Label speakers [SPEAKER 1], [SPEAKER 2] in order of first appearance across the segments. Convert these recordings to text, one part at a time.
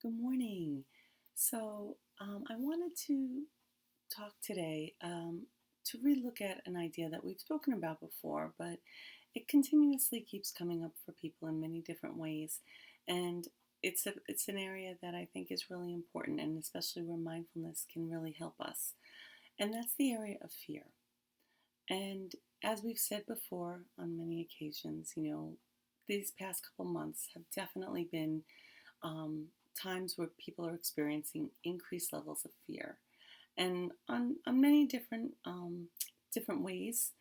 [SPEAKER 1] Good morning. I wanted to talk today to relook at an idea that we've spoken about before, but it continuously keeps coming up for people in many different ways. And it's an area that I think is really important, and especially where mindfulness can really help us. And that's the area of fear. And as we've said before on many occasions, these past couple months have definitely been um, times where people are experiencing increased levels of fear, and on many different ways.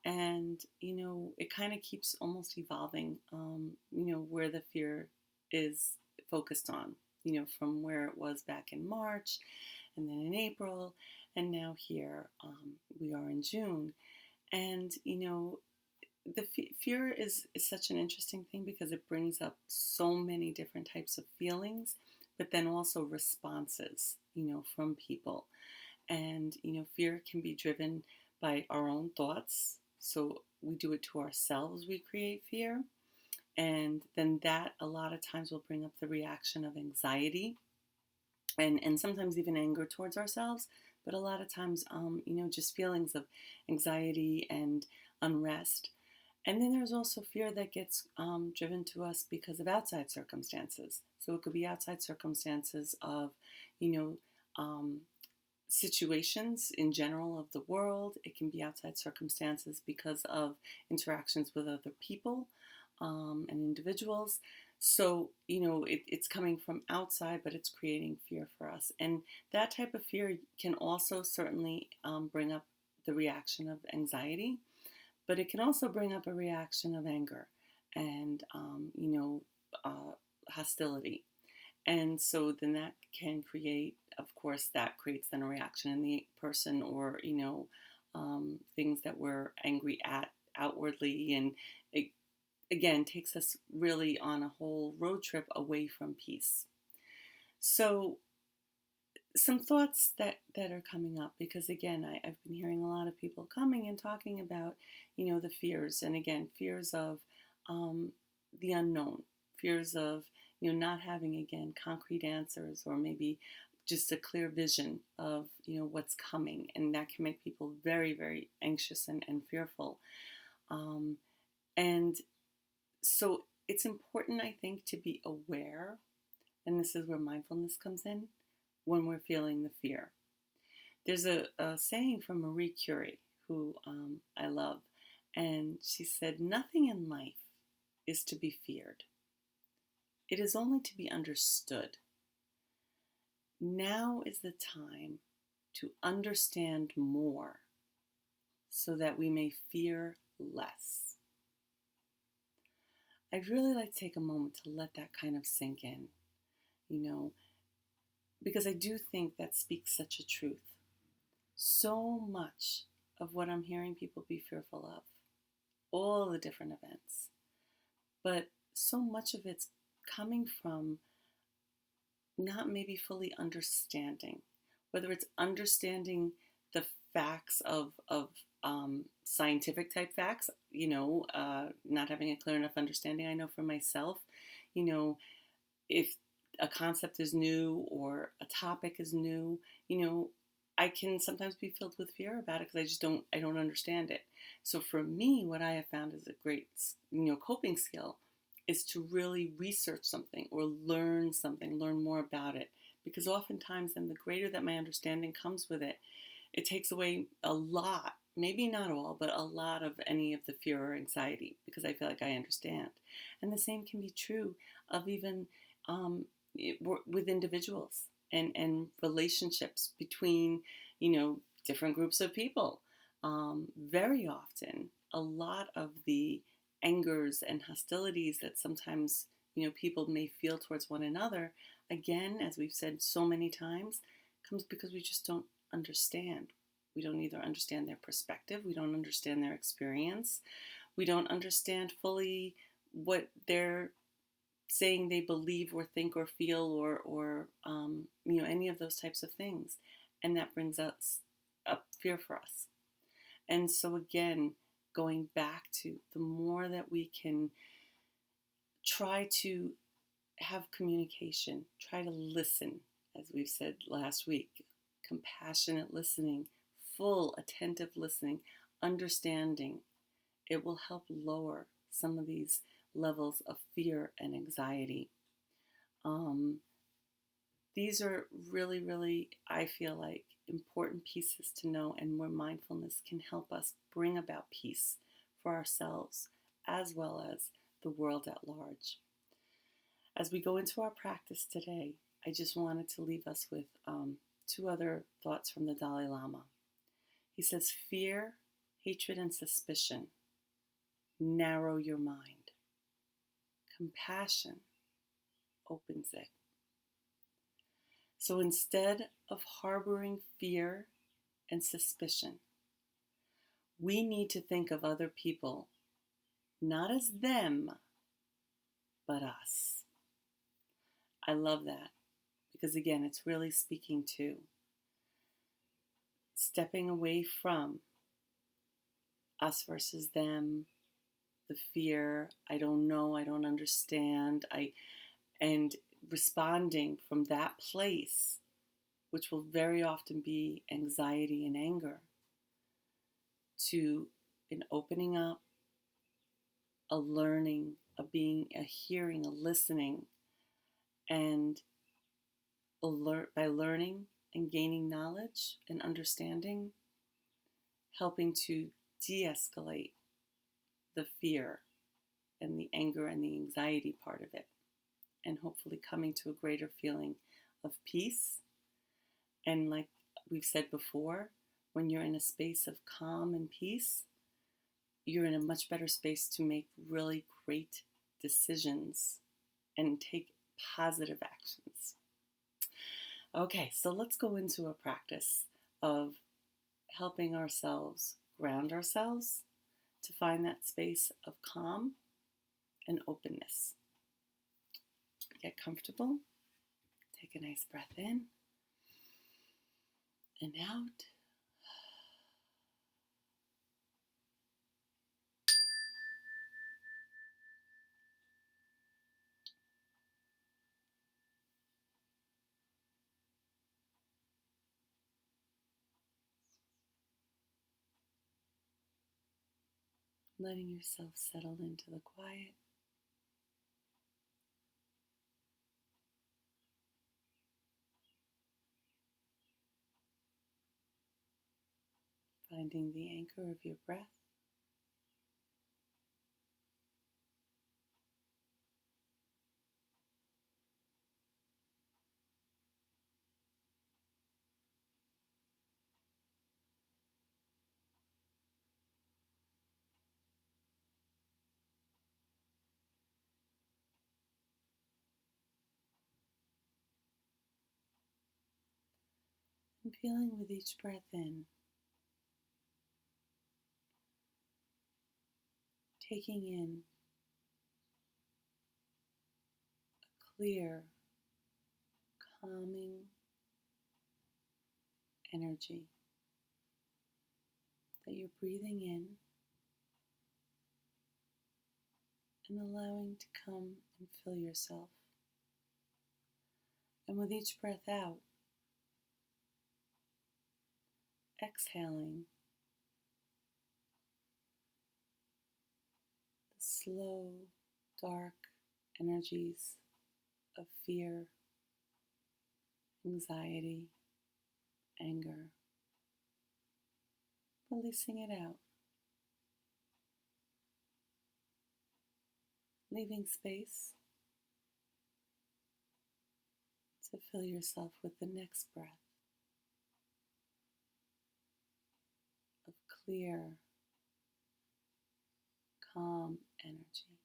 [SPEAKER 1] And it kind of keeps almost evolving. Where the fear is focused on. From where it was back in March, and then in April, and now here we are in June. And the fear is such an interesting thing because it brings up so many different types of feelings, but then also responses, from people. And, fear can be driven by our own thoughts. So we do it to ourselves, we create fear. And then that a lot of times will bring up the reaction of anxiety and sometimes even anger towards ourselves. But a lot of times, just feelings of anxiety and unrest. And then there's also fear that gets driven to us because of outside circumstances. So it could be outside circumstances of, you know, um, situations in general of the world. It can be outside circumstances because of interactions with other people and individuals. So, it's coming from outside, but it's creating fear for us. And that type of fear can also certainly bring up the reaction of anxiety, but it can also bring up a reaction of anger and, hostility. And so then that can create, of course, that creates then a reaction in the person, or, things that we're angry at outwardly. And it, again, takes us really on a whole road trip away from peace. So some thoughts that are coming up, because again, I've been hearing a lot of people coming and talking about, the fears, and again, fears of the unknown, fears of, not having, again, concrete answers, or maybe just a clear vision of, what's coming. And that can make people very, very anxious and fearful. Um, and so it's important, I think, to be aware, and this is where mindfulness comes in, when we're feeling the fear. There's a saying from Marie Curie, who I love, and she said, "Nothing in life is to be feared. It is only to be understood. Now is the time to understand more so that we may fear less." I'd really like to take a moment to let that kind of sink in, you know, because I do think that speaks such a truth. So much of what I'm hearing people be fearful of, all the different events, but so much of it's coming from not maybe fully understanding, whether it's understanding the facts of scientific type facts, not having a clear enough understanding. I know for myself, if a concept is new or a topic is new, I can sometimes be filled with fear about it because I don't understand it. So for me, what I have found is a great, coping skill is to really research something or learn something, learn more about it. Because oftentimes, then the greater that my understanding comes with it, it takes away a lot, maybe not all, but a lot of any of the fear or anxiety, because I feel like I understand. And the same can be true of even with individuals and relationships between, different groups of people. Very often, a lot of the angers and hostilities that sometimes, people may feel towards one another, again, as we've said so many times, comes because we just don't understand. We don't either understand their perspective, we don't understand their experience, we don't understand fully what they're saying they believe or think or feel, or any of those types of things. And that brings us up fear for us. And so again, going back to the more that we can try to have communication. Try to listen, as we've said last week. Compassionate listening, full attentive listening, understanding. It will help lower some of these levels of fear and anxiety. Um, these are really, really, I feel like, important pieces to know, and where mindfulness can help us bring about peace for ourselves as well as the world at large. As we go into our practice today, I just wanted to leave us with two other thoughts from the Dalai Lama. He says, fear, hatred, and suspicion narrow your mind. Compassion opens it. So instead of harboring fear and suspicion, we need to think of other people not as them, but us. I love that because, again, it's really speaking to stepping away from us versus them, the fear, I don't know, I don't understand, and responding from that place, which will very often be anxiety and anger, to an opening up, a learning, a being, a hearing, a listening, and by learning and gaining knowledge and understanding, helping to de-escalate the fear and the anger and the anxiety part of it, and hopefully coming to a greater feeling of peace. And like we've said before, when you're in a space of calm and peace, you're in a much better space to make really great decisions and take positive actions. Okay, so let's go into a practice of helping ourselves ground ourselves to find that space of calm and openness. Get comfortable. Take a nice breath in and out. Letting yourself settle into the quiet. Finding the anchor of your breath. And feeling with each breath in, taking in a clear, calming energy that you're breathing in and allowing to come and fill yourself. And with each breath out, exhaling the slow, dark energies of fear, anxiety, anger, releasing it out, leaving space to fill yourself with the next breath of clear, calm energy.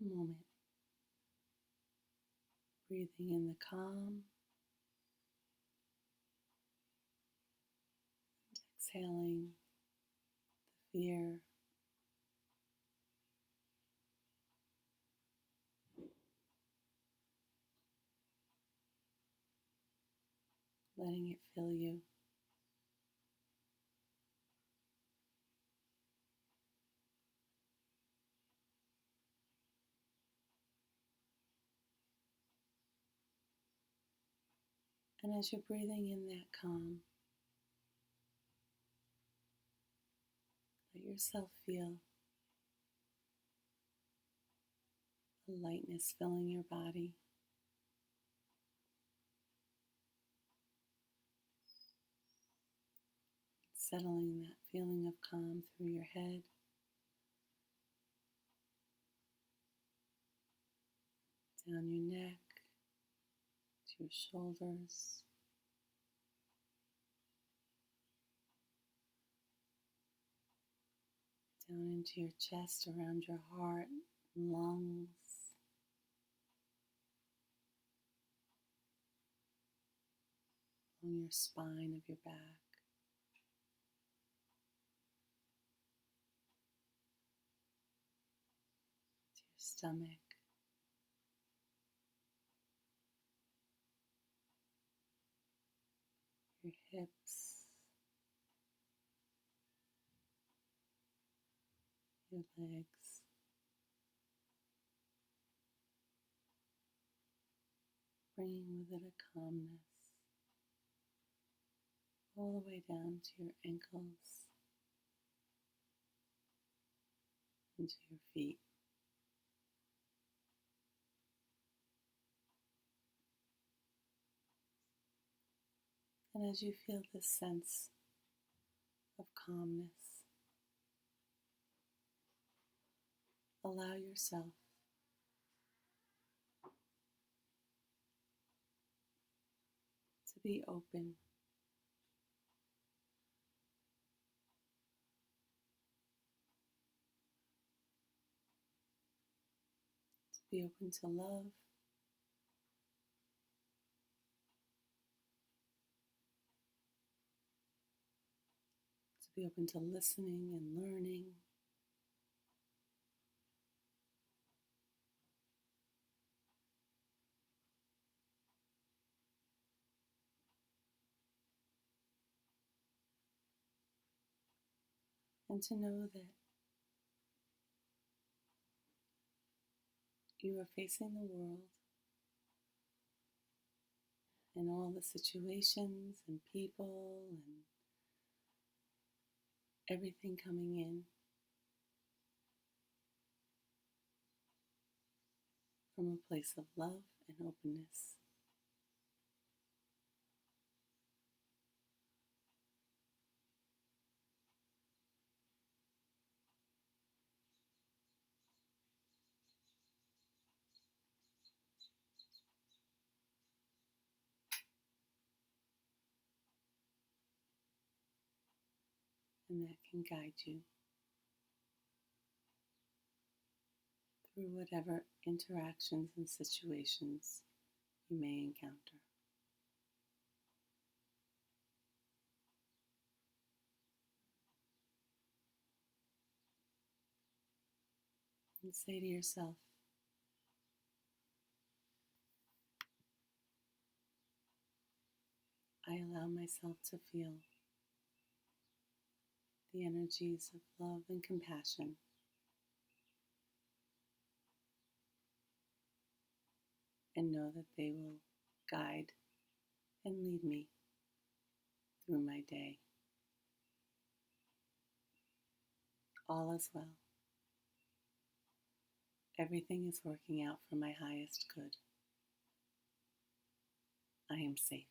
[SPEAKER 1] Take a moment, breathing in the calm, exhaling the fear, letting it fill you. And as you're breathing in that calm, let yourself feel a lightness filling your body, settling that feeling of calm through your head, down your neck, to your shoulders, down into your chest, around your heart, lungs, along your spine of your back, to your stomach, your hips, your legs, bringing with it a calmness all the way down to your ankles and to your feet. And as you feel this sense of calmness, allow yourself to be open to love, to be open to listening and learning, and to know that you are facing the world and all the situations and people and everything coming in from a place of love and openness. And that can guide you through whatever interactions and situations you may encounter. And say to yourself, I allow myself to feel the energies of love and compassion, and know that they will guide and lead me through my day. All is well. Everything is working out for my highest good. I am safe.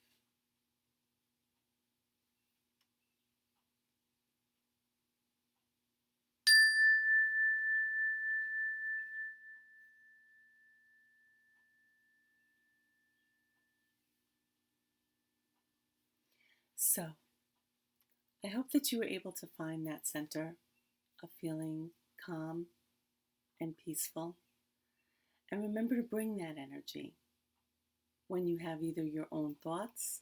[SPEAKER 1] So, I hope that you were able to find that center of feeling calm and peaceful. And remember to bring that energy when you have either your own thoughts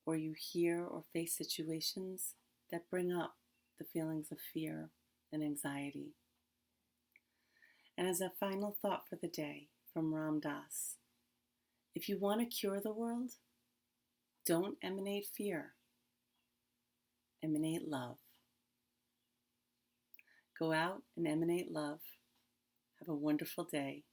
[SPEAKER 1] or you hear or face situations that bring up the feelings of fear and anxiety. And as a final thought for the day from Ram Dass, if you want to cure the world, don't emanate fear, emanate love. Go out and emanate love. Have a wonderful day.